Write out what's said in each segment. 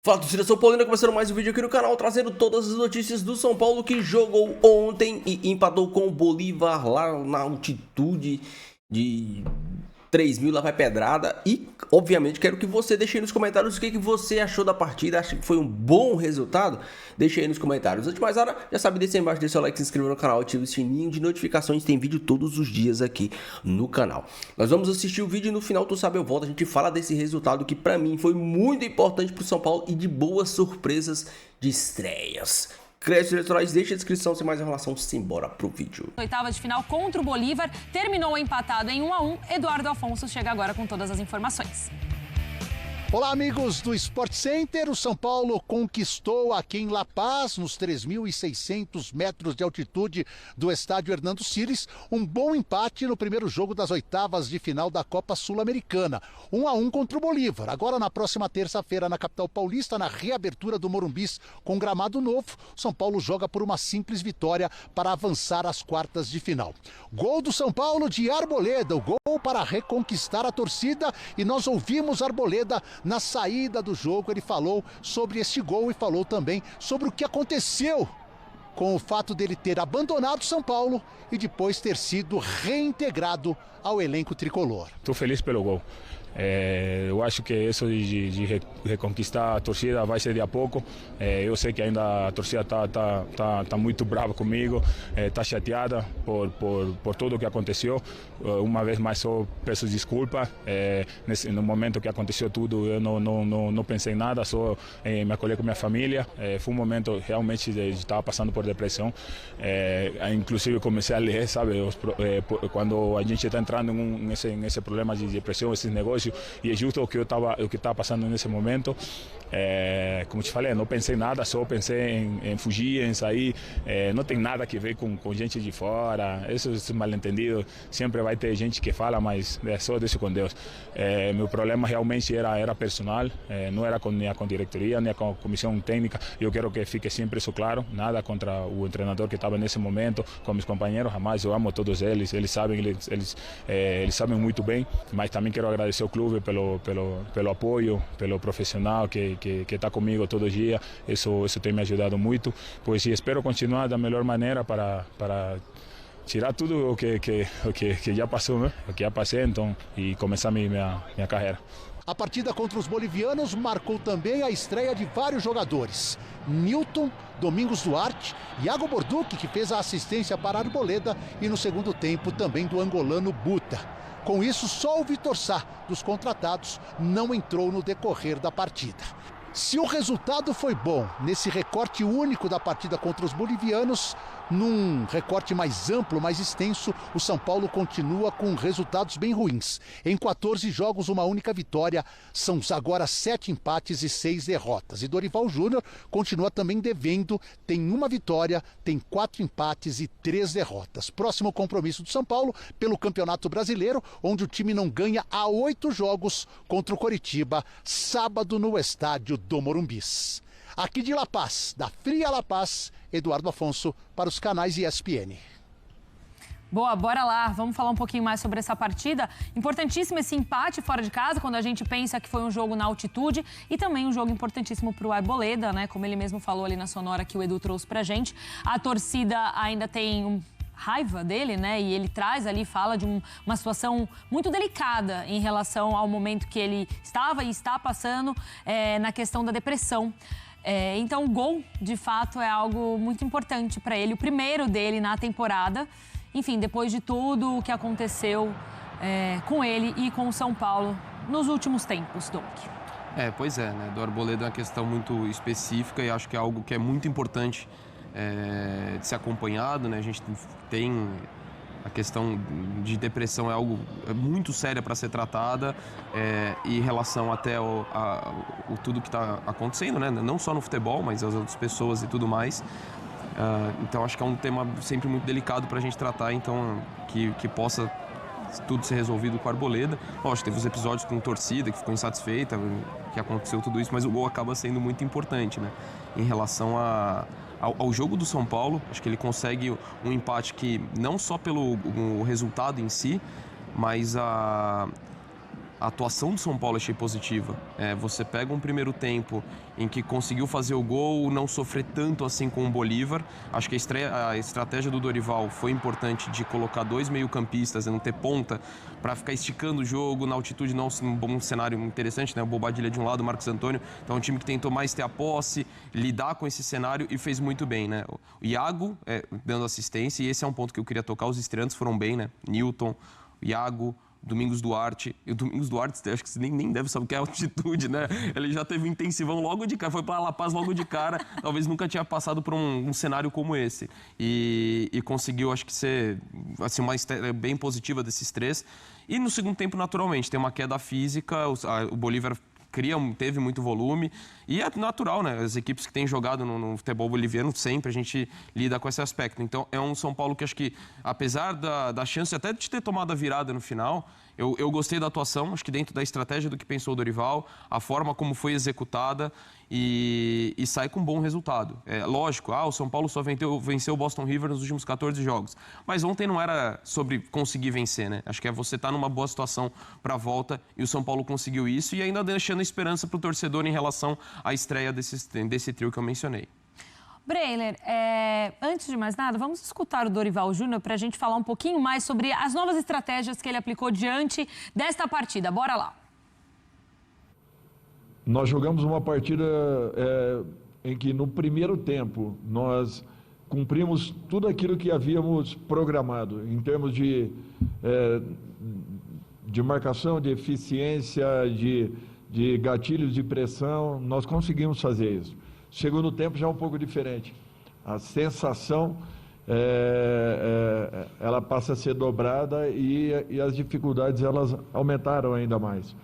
Fala, torcida São Paulina, começando mais um vídeo aqui no canal, trazendo todas as notícias do São Paulo, que jogou ontem e empatou com o Bolívar lá na altitude de 3.000, lá vai pedrada. E, obviamente, quero que você deixe aí nos comentários o que você achou da partida. Acha que foi um bom resultado? Deixe aí nos comentários. Antes de mais nada, já sabe, deixa aí embaixo, deixa o like, se inscreva no canal, ative o sininho de notificações. Tem vídeo todos os dias aqui no canal. Nós vamos assistir o vídeo e no final, tu sabe, eu volto. A gente fala desse resultado que, pra mim, foi muito importante pro São Paulo e de boas surpresas de estreias. Créditos eleitorais, deixa a descrição, sem mais enrolação, simbora pro vídeo. Oitava de final contra o Bolívar, terminou empatado em 1-1. Eduardo Afonso chega agora com todas as informações. Olá, amigos do Sport Center. O São Paulo conquistou aqui em La Paz, nos 3.600 metros de altitude do estádio Hernando Siles, um bom empate no primeiro jogo das oitavas de final da Copa Sul-Americana. 1-1 contra o Bolívar. Agora, na próxima terça-feira, na capital paulista, na reabertura do Morumbis com gramado novo, o São Paulo joga por uma simples vitória para avançar às quartas de final. Gol do São Paulo de Arboleda, o gol para reconquistar a torcida, e nós ouvimos Arboleda na saída do jogo. Ele falou sobre este gol e falou também sobre o que aconteceu com o fato dele ter abandonado São Paulo e depois ter sido reintegrado ao elenco tricolor. Estou feliz pelo gol. Eu acho que isso de reconquistar a torcida vai ser de a pouco. Eu sei que ainda a torcida tá muito brava comigo, está chateada por tudo o que aconteceu. Uma vez mais só peço desculpa. No momento que aconteceu tudo, eu não pensei em nada, só me acolher com minha família. Foi um momento realmente de estar passando por depressão. Inclusive comecei a ler, sabe, quando a gente está entrando nesse problema de depressão, esses negócios. E é justo o que estava passando nesse momento. Como te falei, não pensei em nada, só pensei em fugir, em sair. Não tem nada a ver com gente de fora. Esse mal-entendido sempre vai ter gente que fala, mas é só deixa com Deus. Meu problema realmente era personal, não era nem com a diretoria, nem com a comissão técnica. Eu quero que fique sempre isso claro. Nada contra o treinador que estava nesse momento, com meus companheiros, jamais. Eu amo todos eles, eles sabem muito bem, mas também quero agradecer ao clube pelo apoio, pelo profissional que está comigo todo dia. Isso tem me ajudado muito, pois espero continuar da melhor maneira para tirar tudo o que já passou, né? O que já passei, então, e começar minha carreira. A partida contra os bolivianos marcou também a estreia de vários jogadores. Newton, Domingos Duarte, Iago Borduque, que fez a assistência para Arboleda, e no segundo tempo também do angolano Buta. Com isso, só o Vitor Sá, dos contratados, não entrou no decorrer da partida. Se o resultado foi bom nesse recorte único da partida contra os bolivianos, num recorte mais amplo, mais extenso, o São Paulo continua com resultados bem ruins. Em 14 jogos, uma única vitória, são agora 7 empates e 6 derrotas. E Dorival Júnior continua também devendo, tem uma vitória, tem 4 empates e 3 derrotas. Próximo compromisso do São Paulo pelo Campeonato Brasileiro, onde o time não ganha há 8 jogos, contra o Coritiba, sábado no estádio do Morumbis. Aqui de La Paz, da fria La Paz, Eduardo Afonso para os canais ESPN. Boa, bora lá. Vamos falar um pouquinho mais sobre essa partida. Importantíssimo esse empate fora de casa, quando a gente pensa que foi um jogo na altitude, e também um jogo importantíssimo para o Arboleda, né? Como ele mesmo falou ali na sonora que o Edu trouxe pra gente. A torcida ainda tem raiva dele, né? E ele traz ali, fala de uma situação muito delicada em relação ao momento que ele estava e está passando na questão da depressão. Então o gol, de fato, é algo muito importante para ele, o primeiro dele na temporada. Enfim, depois de tudo o que aconteceu com ele e com o São Paulo nos últimos tempos, Doug. Pois é, né? Do Arboleda é uma questão muito específica e acho que é algo que é muito importante de ser acompanhado, né? A gente tem a questão de depressão, é algo muito sério para ser tratada, e em relação até o tudo que está acontecendo, né? Não só no futebol, mas as outras pessoas e tudo mais. Então acho que é um tema sempre muito delicado para a gente tratar, então que possa tudo ser resolvido com a Arboleda. Lógico, teve os episódios com torcida que ficou insatisfeita, que aconteceu tudo isso, mas o gol acaba sendo muito importante, né? Em relação ao jogo do São Paulo, acho que ele consegue um empate que não só pelo o resultado em si, mas a atuação do São Paulo achei positiva. Você pega um primeiro tempo em que conseguiu fazer o gol, não sofrer tanto assim com o Bolívar. Acho que a estratégia do Dorival foi importante de colocar 2 meio-campistas, não ter ponta, para ficar esticando o jogo. Na altitude não um bom cenário interessante, né? O Bobadilha de um lado, o Marcos Antônio. Então é um time que tentou mais ter a posse, lidar com esse cenário e fez muito bem, né? O Iago dando assistência, e esse é um ponto que eu queria tocar. Os estreantes foram bem, né? Newton, Iago, Domingos Duarte. E o Domingos Duarte, acho que você nem deve saber o que é altitude, né? Ele já teve um intensivão logo de cara, foi para La Paz logo de cara. Talvez nunca tinha passado por um cenário como esse. E conseguiu, acho que, ser assim, uma estreia bem positiva desses 3. E no segundo tempo, naturalmente, tem uma queda física, o Bolívar teve muito volume, e é natural, né? As equipes que têm jogado no futebol boliviano, sempre a gente lida com esse aspecto. Então, é um São Paulo que acho que, apesar da chance até de ter tomado a virada no final, eu gostei da atuação, acho que dentro da estratégia do que pensou o Dorival, a forma como foi executada, e sai com um bom resultado. Lógico, o São Paulo só venceu o Boston River nos últimos 14 jogos. Mas ontem não era sobre conseguir vencer, né? Acho que você estar numa boa situação para a volta, e o São Paulo conseguiu isso, e ainda deixando esperança para o torcedor em relação à estreia desse trio que eu mencionei. Breiler, antes de mais nada, vamos escutar o Dorival Júnior para a gente falar um pouquinho mais sobre as novas estratégias que ele aplicou diante desta partida. Bora lá. Nós jogamos uma partida em que, no primeiro tempo, nós cumprimos tudo aquilo que havíamos programado, em termos de marcação, de eficiência, de gatilhos de pressão. Nós conseguimos fazer isso. Segundo tempo já é um pouco diferente. A sensação ela passa a ser dobrada, e as dificuldades elas aumentaram ainda mais.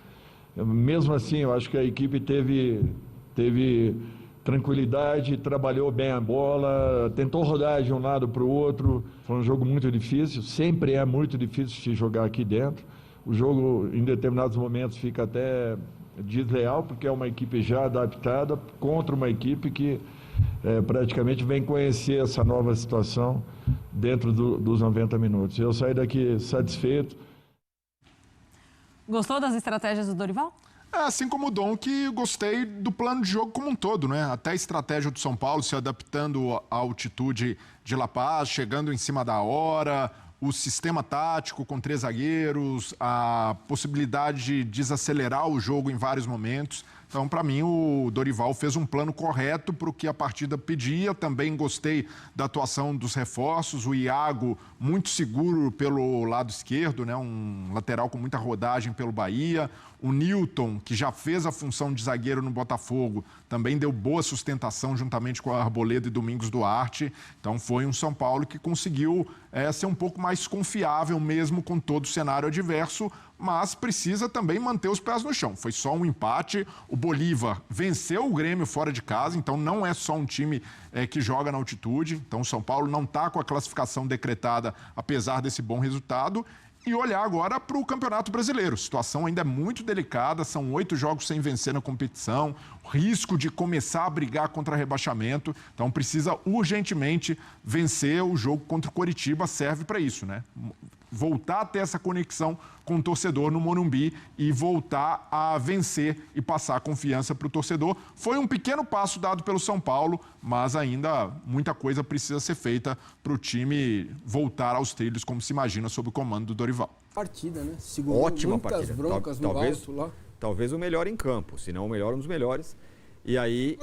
Mesmo assim, eu acho que a equipe teve tranquilidade, trabalhou bem a bola, tentou rodar de um lado para o outro. Foi um jogo muito difícil, sempre é muito difícil se jogar aqui dentro. O jogo, em determinados momentos, fica até desleal, porque é uma equipe já adaptada contra uma equipe que praticamente vem conhecer essa nova situação dentro dos 90 minutos. Eu saí daqui satisfeito. Gostou das estratégias do Dorival? Assim como o Dom, que gostei do plano de jogo como um todo, né? Até a estratégia do São Paulo se adaptando à altitude de La Paz, chegando em cima da hora, o sistema tático com 3 zagueiros, a possibilidade de desacelerar o jogo em vários momentos. Então, para mim, o Dorival fez um plano correto para o que a partida pedia. Também gostei da atuação dos reforços. O Iago, muito seguro pelo lado esquerdo, né? Um lateral com muita rodagem pelo Bahia. O Newton, que já fez a função de zagueiro no Botafogo, também deu boa sustentação juntamente com a Arboleda e Domingos Duarte. Então, foi um São Paulo que conseguiu ser um pouco mais confiável, mesmo com todo o cenário adverso, mas precisa também manter os pés no chão. Foi só um empate. O Bolívar venceu o Grêmio fora de casa, então não é só um time que joga na altitude. Então o São Paulo não está com a classificação decretada, apesar desse bom resultado. E olhar agora para o Campeonato Brasileiro. A situação ainda é muito delicada, são 8 jogos sem vencer na competição, risco de começar a brigar contra rebaixamento. Então precisa urgentemente vencer. O jogo contra o Coritiba serve para isso, né? Voltar a ter essa conexão com o torcedor no Morumbi e voltar a vencer e passar confiança para o torcedor. Foi um pequeno passo dado pelo São Paulo, mas ainda muita coisa precisa ser feita para o time voltar aos trilhos, como se imagina, sob o comando do Dorival. Partida, né? Segurou ótima muitas partida. broncas no alto lá. Talvez o melhor em campo, se não o melhor, um dos melhores. E aí,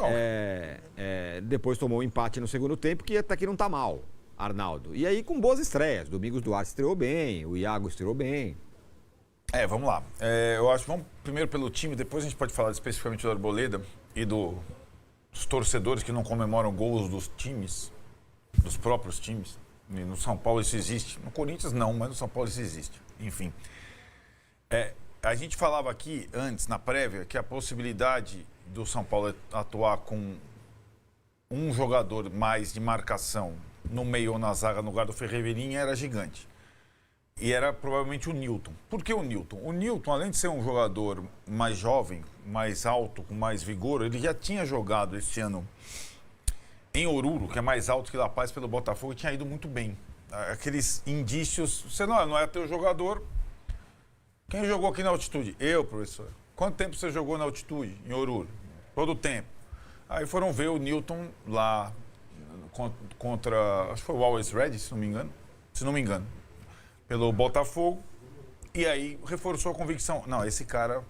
depois tomou um empate no segundo tempo, que até que não está mal, Arnaldo. E aí com boas estreias. Domingos Duarte estreou bem, o Iago estreou bem. Vamos lá. Eu acho que vamos primeiro pelo time, depois a gente pode falar especificamente do Arboleda e dos torcedores que não comemoram gols dos times, dos próprios times. No São Paulo isso existe. No Corinthians não, mas no São Paulo isso existe. Enfim. A gente falava aqui antes, na prévia, que a possibilidade do São Paulo atuar com um jogador mais de marcação no meio ou na zaga no lugar do Ferreirinha era gigante. E era provavelmente o Newton. Por que o Newton? O Newton, além de ser um jogador mais jovem, mais alto, com mais vigor, ele já tinha jogado esse ano em Oruro, que é mais alto que La Paz, pelo Botafogo, e tinha ido muito bem. Aqueles indícios, você não é teu jogador, Quem jogou aqui na altitude? Eu, professor. Quanto tempo você jogou na altitude, em Oruro? Todo o tempo. Aí foram ver o Newton lá contra, acho que foi o Always Ready, se não me engano, pelo Botafogo. E aí reforçou a convicção. Não, esse cara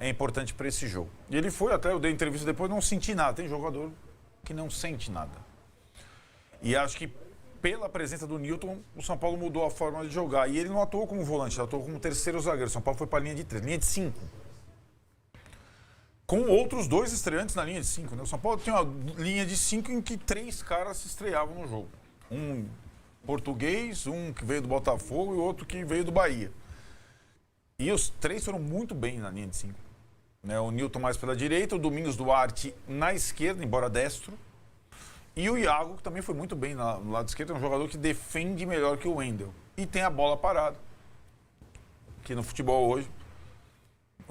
é importante para esse jogo. E ele foi, até eu dei entrevista depois, não senti nada. Tem jogador que não sente nada. E acho que pela presença do Newton, o São Paulo mudou a forma de jogar. E ele não atuou como volante, ele atuou como terceiro zagueiro. O São Paulo foi para a linha de 3, linha de 5. Com outros 2 estreantes na linha de 5. Né? O São Paulo tinha uma linha de 5 em que 3 caras se estreavam no jogo. Um português, um que veio do Botafogo e outro que veio do Bahia. E os 3 foram muito bem na linha de 5. Né? O Newton mais pela direita, o Domingos Duarte na esquerda, embora destro. E o Iago, que também foi muito bem no lado esquerdo, é um jogador que defende melhor que o Wendel. E tem a bola parada. Que no futebol hoje,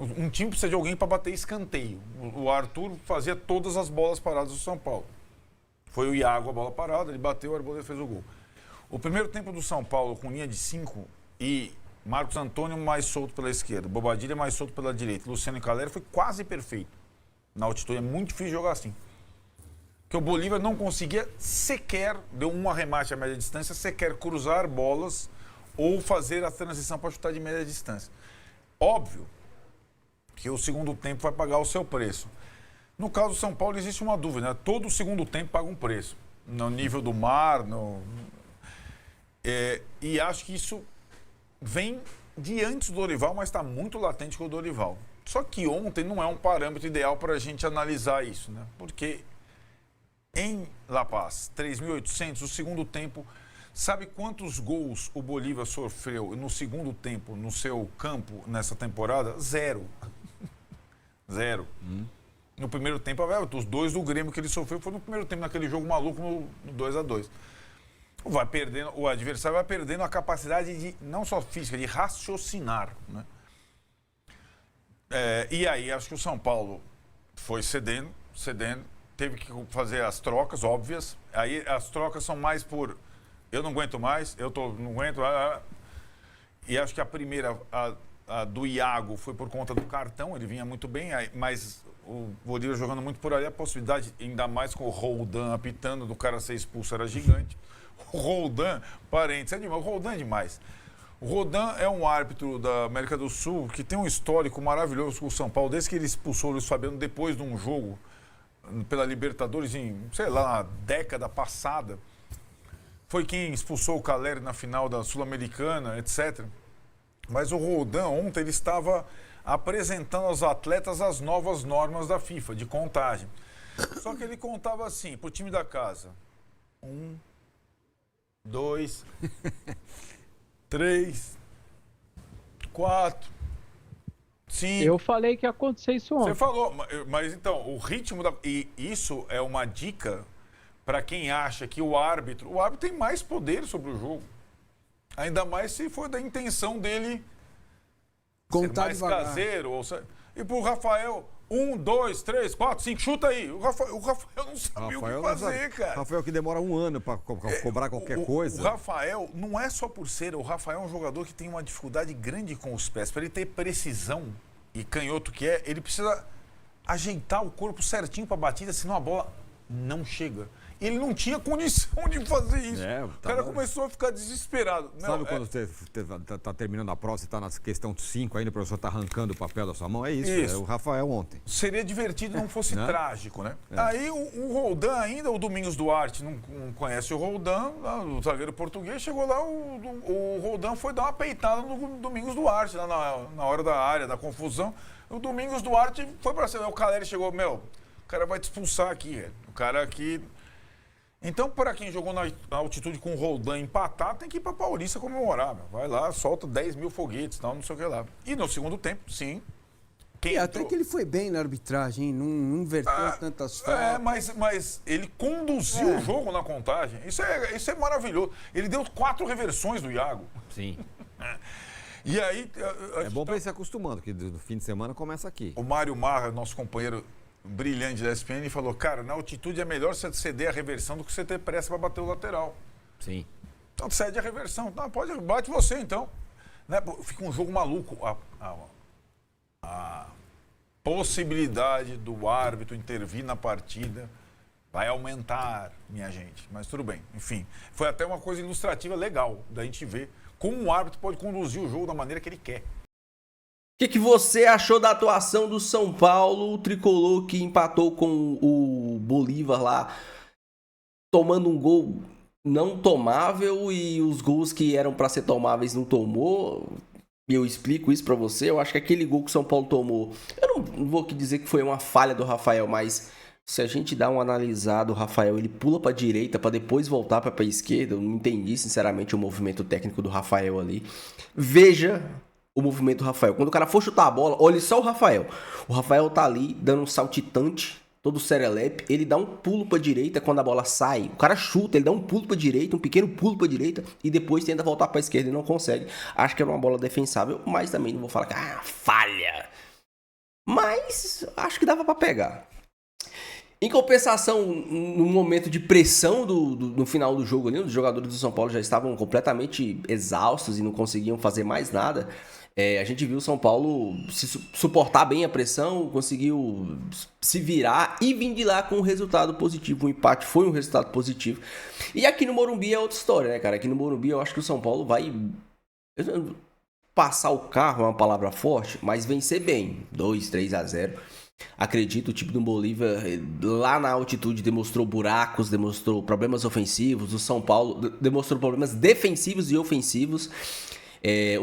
um time precisa de alguém para bater escanteio. O Arthur fazia todas as bolas paradas do São Paulo. Foi o Iago a bola parada, ele bateu, o Arboleda fez o gol. O primeiro tempo do São Paulo com linha de 5 e Marcos Antônio mais solto pela esquerda, Bobadilha mais solto pela direita, Luciano e Calera foi quase perfeito. Na altitude é muito difícil jogar assim. Porque o Bolívar não conseguia sequer, deu um arremate a média distância, sequer cruzar bolas ou fazer a transição para chutar de média distância. Óbvio que o segundo tempo vai pagar o seu preço. No caso do São Paulo existe uma dúvida, né? Todo segundo tempo paga um preço. No nível do mar, e acho que isso vem de antes do Dorival, mas está muito latente com o Dorival. Só que ontem não é um parâmetro ideal para a gente analisar isso, né? Porque em La Paz, 3.800, o segundo tempo, sabe quantos gols o Bolívar sofreu no segundo tempo no seu campo nessa temporada? 0. 0. No primeiro tempo, os 2 do Grêmio que ele sofreu foi no primeiro tempo, naquele jogo maluco no 2-2. O adversário vai perdendo a capacidade de, não só física, de raciocinar. Né? E aí, acho que o São Paulo foi cedendo, teve que fazer as trocas óbvias. Aí as trocas são mais por eu não aguento mais, não aguento. E acho que a primeira, a do Iago, foi por conta do cartão, ele vinha muito bem, mas o Bolívar jogando muito por ali, a possibilidade, ainda mais com o Roldan apitando, do cara ser expulso era gigante. O Roldan, parênteses, o Roldan é demais. O Roldan é um árbitro da América do Sul que tem um histórico maravilhoso com o São Paulo, desde que ele expulsou o Luiz Fabiano depois de um jogo pela Libertadores em, sei lá, na década passada. Foi quem expulsou o Calera na final da Sul-Americana, etc. Mas o Roldan ontem ele estava apresentando aos atletas as novas normas da FIFA, de contagem. Só que ele contava assim, pro time da casa. 1, 2, 3, 4, 5. Eu falei que ia acontecer isso ontem. Você falou, mas então, o ritmo da... E isso é uma dica para quem acha que o árbitro tem mais poder sobre o jogo. Ainda mais se for da intenção dele contar ser mais devagar. caseiro. E pro Rafael, 1, 2, 3, 4, 5, chuta aí. O Rafael não sabia o que fazer, cara. Rafael que demora um ano para cobrar qualquer coisa. O Rafael, não é só por ser, o Rafael é um jogador que tem uma dificuldade grande com os pés. Para ele ter precisão, e canhoto que é, ele precisa ajeitar o corpo certinho para a batida, senão a bola não chega. Ele não tinha condição de fazer isso. O cara começou a ficar desesperado. Sabe quando você está terminando a prova, você está na questão 5 ainda, o professor está arrancando o papel da sua mão? É isso. É o Rafael ontem. Seria divertido não fosse trágico, né? Aí o Roldan ainda, o Domingos Duarte, não conhece o Roldan, o zagueiro português, chegou lá, o Roldan foi dar uma peitada no Domingos Duarte, lá na hora da área, da confusão. O Domingos Duarte foi para cima. O Calera chegou, o cara vai te expulsar aqui, velho. O cara aqui... Então, para quem jogou na altitude com o Roldan empatar, tem que ir para Paulista comemorar. Vai lá, solta 10 mil foguetes, não sei o que lá. E no segundo tempo, sim. Até que ele foi bem na arbitragem, não inverteu tantas faltas. Mas ele conduziu o jogo na contagem. Isso é maravilhoso. Ele deu 4 reversões do Iago. Sim. E aí... É bom para ele se acostumando, que no fim de semana começa aqui. O Mário Marra, nosso companheiro brilhante da ESPN, falou, cara, na altitude é melhor você ceder a reversão do que você ter pressa para bater o lateral. Sim. Então cede a reversão. Não, bate você então. Né? Fica um jogo maluco. a possibilidade do árbitro intervir na partida vai aumentar, minha gente. Mas tudo bem, enfim. Foi até uma coisa ilustrativa legal da gente ver como o árbitro pode conduzir o jogo da maneira que ele quer. O que você achou da atuação do São Paulo, o tricolor que empatou com o Bolívar lá, tomando um gol não tomável e os gols que eram para ser tomáveis não tomou? Eu explico isso para você. Eu acho que aquele gol que o São Paulo tomou, eu não vou aqui dizer que foi uma falha do Rafael, mas se a gente dá uma analisada, o Rafael ele pula para a direita para depois voltar para a esquerda. Eu não entendi sinceramente o movimento técnico do Rafael ali. Veja o movimento do Rafael. Quando o cara for chutar a bola, olhe só o Rafael. O Rafael tá ali dando um saltitante, todo serelepe, ele dá um pulo pra direita quando a bola sai. O cara chuta, ele dá um pulo pra direita, um pequeno pulo pra direita e depois tenta voltar pra esquerda e não consegue. Acho que era uma bola defensável, mas também não vou falar que falha. Mas acho que dava pra pegar. Em compensação, no momento de pressão no final do jogo ali, os jogadores do São Paulo já estavam completamente exaustos e não conseguiam fazer mais nada. A gente viu o São Paulo suportar bem a pressão, conseguiu se virar e vir de lá com um resultado positivo. O empate foi um resultado positivo. E aqui no Morumbi é outra história, né, cara? Aqui no Morumbi eu acho que o São Paulo vai passar o carro, é uma palavra forte, mas vencer bem. 2-3-0. Acredito, o time do Bolívar lá na altitude demonstrou buracos, demonstrou problemas ofensivos. O São Paulo demonstrou problemas defensivos e ofensivos.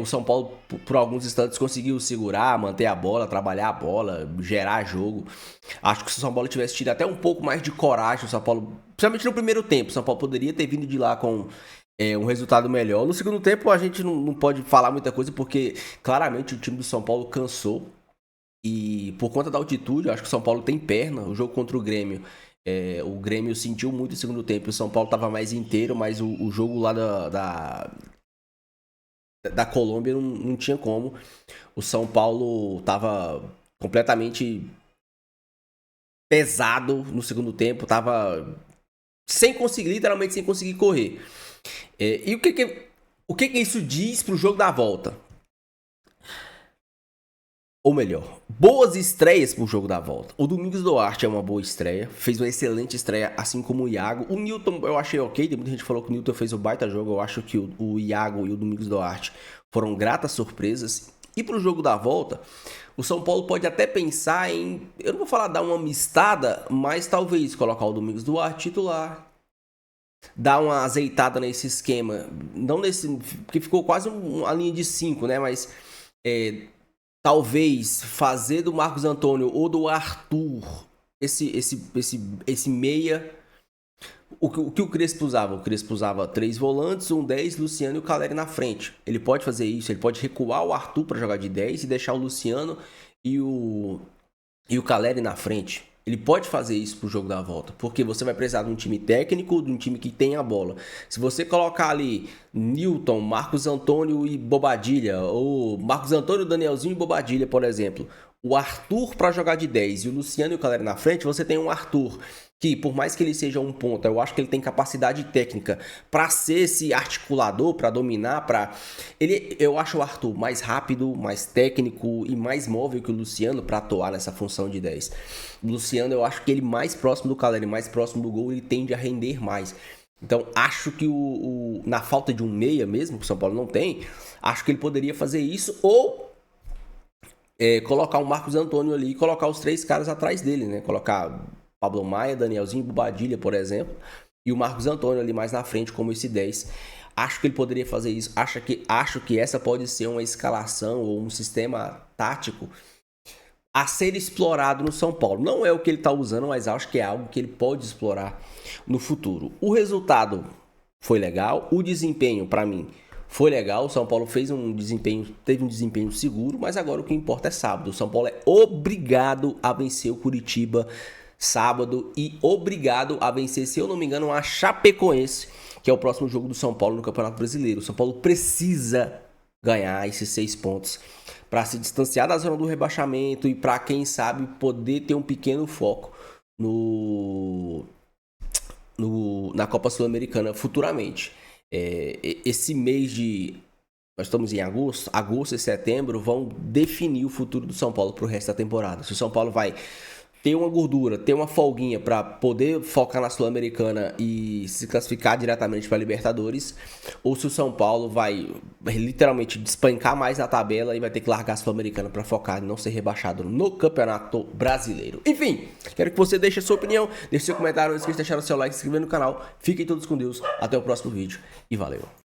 O São Paulo, por alguns instantes, conseguiu segurar, manter a bola, trabalhar a bola, gerar jogo. Acho que se o São Paulo tivesse tido até um pouco mais de coragem, o São Paulo, principalmente no primeiro tempo, o São Paulo poderia ter vindo de lá com um resultado melhor. No segundo tempo, a gente não pode falar muita coisa, porque claramente o time do São Paulo cansou. E por conta da altitude, eu acho que o São Paulo tem perna. O jogo contra o Grêmio, o Grêmio sentiu muito no segundo tempo. O São Paulo estava mais inteiro, mas o jogo lá da Colômbia não tinha como. O São Paulo estava completamente pesado no segundo tempo, estava literalmente sem conseguir correr. E o que isso diz pro jogo da volta? Ou melhor, boas estreias pro jogo da volta. O Domingos Duarte é uma boa estreia, fez uma excelente estreia, assim como o Iago. O Nilton eu achei ok, tem muita gente que falou que o Nilton fez um baita jogo. Eu acho que o Iago e o Domingos Duarte foram gratas surpresas. E pro jogo da volta, o São Paulo pode até pensar em, eu não vou falar dar uma mistada, mas talvez colocar o Domingos Duarte titular. Dar uma azeitada nesse esquema, não nesse, porque ficou quase uma linha de 5, né, mas talvez fazer do Marcos Antônio ou do Arthur esse meia. O que o Crespo usava? O Crespo usava 3 volantes, um 10, Luciano e o Caleri na frente. Ele pode fazer isso, ele pode recuar o Arthur para jogar de 10 e deixar o Luciano e o Caleri na frente. Ele pode fazer isso pro jogo da volta, porque você vai precisar de um time técnico, de um time que tem a bola. Se você colocar ali Nilton, Marcos Antônio e Bobadilha, ou Marcos Antônio, Danielzinho e Bobadilha, por exemplo, o Arthur para jogar de 10 e o Luciano e o Caleri na frente, você tem um Arthur que, por mais que ele seja um ponta, eu acho que ele tem capacidade técnica para ser esse articulador, para dominar, eu acho o Arthur mais rápido, mais técnico e mais móvel que o Luciano para atuar nessa função de 10. O Luciano, eu acho que ele mais próximo do Caleri, mais próximo do gol, ele tende a render mais. Então, acho que na falta de um meia mesmo, que o São Paulo não tem, acho que ele poderia fazer isso ou colocar o Marcos Antônio ali e colocar os 3 caras atrás dele, né? Colocar Pablo Maia, Danielzinho e Bobadilha, por exemplo, e o Marcos Antônio ali mais na frente como esse 10. Acho que ele poderia fazer isso. Acho que essa pode ser uma escalação ou um sistema tático a ser explorado no São Paulo. Não é o que ele está usando, mas acho que é algo que ele pode explorar no futuro. O resultado foi legal, o desempenho, para mim, foi legal. O São Paulo teve um desempenho seguro, mas agora o que importa é sábado. O São Paulo é obrigado a vencer o Curitiba sábado e obrigado a vencer, se eu não me engano, a Chapecoense, que é o próximo jogo do São Paulo no Campeonato Brasileiro. O São Paulo precisa ganhar esses 6 pontos para se distanciar da zona do rebaixamento e para, quem sabe, poder ter um pequeno foco na Copa Sul-Americana futuramente. Esse mês de nós estamos em agosto e setembro vão definir o futuro do São Paulo para o resto da temporada. Se o São Paulo vai ter uma gordura, ter uma folguinha para poder focar na Sul-Americana e se classificar diretamente para a Libertadores, ou se o São Paulo vai literalmente despancar mais na tabela e vai ter que largar a Sul-Americana para focar em não ser rebaixado no Campeonato Brasileiro. Enfim, quero que você deixe a sua opinião, deixe seu comentário, não esqueça de deixar o seu like, se inscrever no canal. Fiquem todos com Deus, até o próximo vídeo e valeu!